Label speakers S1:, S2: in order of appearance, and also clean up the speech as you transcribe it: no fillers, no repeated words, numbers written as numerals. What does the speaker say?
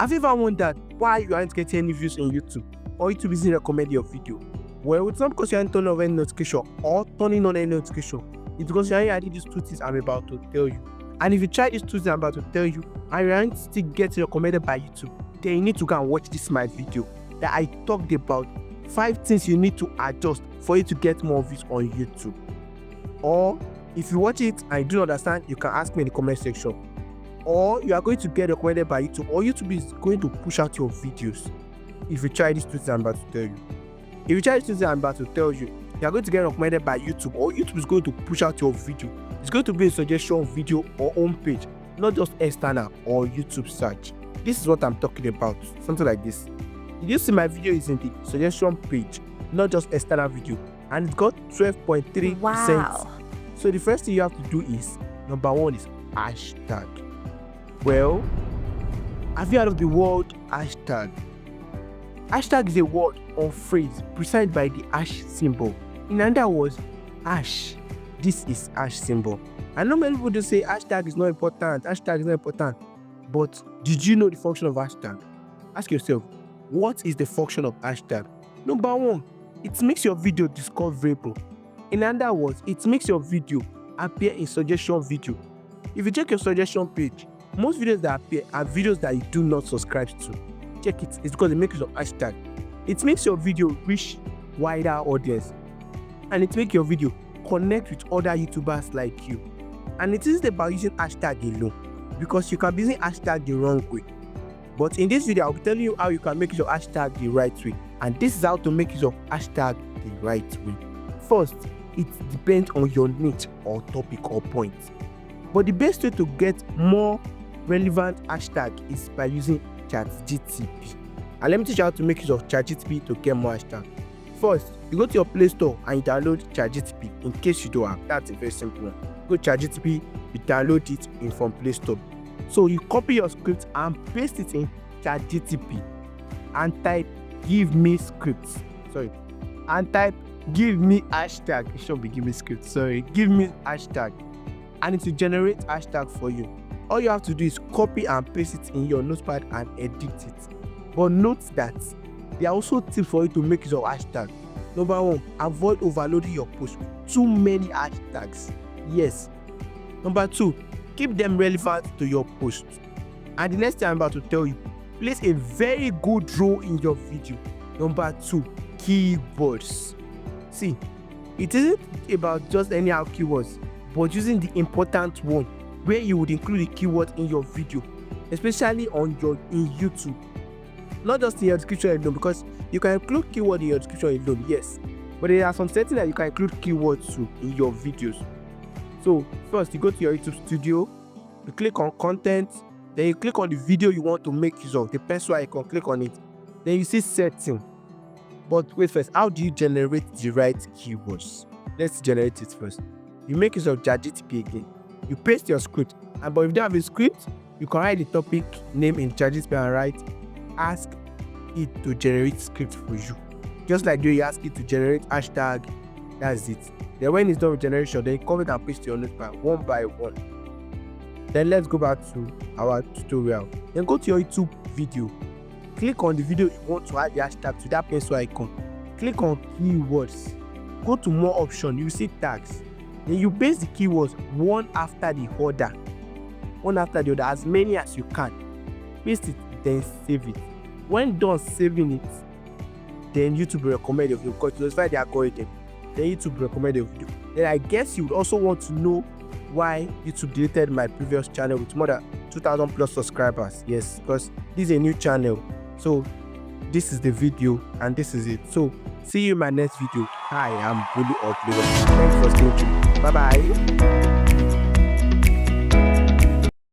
S1: Have you ever wondered why you aren't getting any views on YouTube or YouTube isn't recommending your video? Well, it's not because you aren't turning on any notification or turning on any notification. It's because you aren't adding these 2 things I'm about to tell you. And if you try these 2 things I'm about to tell you and you aren't still getting recommended by YouTube, then you need to go and watch this my video that I talked about 5 things you need to adjust for you to get more views on YouTube. Or if you watch it and you don't understand, you can ask me in the comment section. Or you are going to get recommended by YouTube, or YouTube is going to push out your videos if you try these 2 things I'm about to tell you. If you try these 2 things I'm about to tell you, you are going to get recommended by YouTube, or YouTube is going to push out your video. It's going to be a suggestion video or home page, not just external or YouTube search. This is what I'm talking about, something like this. Did you see my video is in the suggestion page, not just external video, and it's got 12.3%.
S2: Wow.
S1: So the first thing you have to do is, number 1 is hashtag. Well, have you heard of the word hashtag? Hashtag is a word or phrase preceded by the hash symbol. In other words, hash. This is hash symbol. I know many people do say hashtag is not important, hashtag is not important. But did you know the function of hashtag? Ask yourself, what is the function of hashtag? Number 1, it makes your video discoverable. In other words, it makes your video appear in suggestion video. If you check your suggestion page, most videos that appear are videos that you do not subscribe to. Check it. It's because it makes your hashtag. It makes your video reach wider audience, and it makes your video connect with other YouTubers like you. And it isn't about using hashtag alone, because you can be using hashtag the wrong way. But in this video, I'll be telling you how you can make your hashtag the right way, and this is how to make your hashtag the right way. First, it depends on your niche or topic or point. But the best way to get more relevant hashtag is by using ChatGPT. And let me teach you how to make use of ChatGPT to get more hashtag. First, you go to your Play Store and you download ChatGPT in case you don't have. That's a very simple one. Go to ChatGPT, you download it from Play Store. So you copy your script and paste it in ChatGPT and type give me scripts. And type give me hashtag. It should be give me script. Give me hashtag. And it will generate hashtag for you. All you have to do is copy and paste it in your notepad and edit it. But note that there are also tips for you to make use of hashtag. Number 1, avoid overloading your post with too many hashtags. Yes. Number 2, keep them relevant to your post. And the next thing I'm about to tell you, place a very good role in your video. Number 2, keywords. See, it isn't about just anyhow keywords, but using the important one where you would include the keyword in your video, especially in YouTube. Not just in your description alone, because you can include keyword in your description alone, yes. But there are some settings that you can include keywords too in your videos. So first, you go to your YouTube studio, you click on content, then you click on the video you want to make use of, the pencil icon, click on it. Then you see setting. But wait first, how do you generate the right keywords? Let's generate it first. You make use of ChatGPT again. You paste your script, but if you don't have a script, you can write the topic name in ChatGPT and write ask it to generate script for you. Just like you ask it to generate hashtag, that's it. Then when it's done with generation, then you copy and paste your notepad one by one. Then let's go back to our tutorial. Then go to your YouTube video. Click on the video you want to add the hashtag to that pencil icon. Click on keywords. Go to more options, you see tags. Then you paste the keywords one after the other, as many as you can. Paste it, then save it. When done saving it, then YouTube will recommend your video, because to notify the algorithm. Then YouTube will recommend your video. Then I guess you would also want to know why YouTube deleted my previous channel with more than 2,000 plus subscribers. Yes, because this is a new channel. So this is the video and this is it. So see you in my next video. Hi, I'm Bully Upload. Thanks for staying tuned. Bye bye.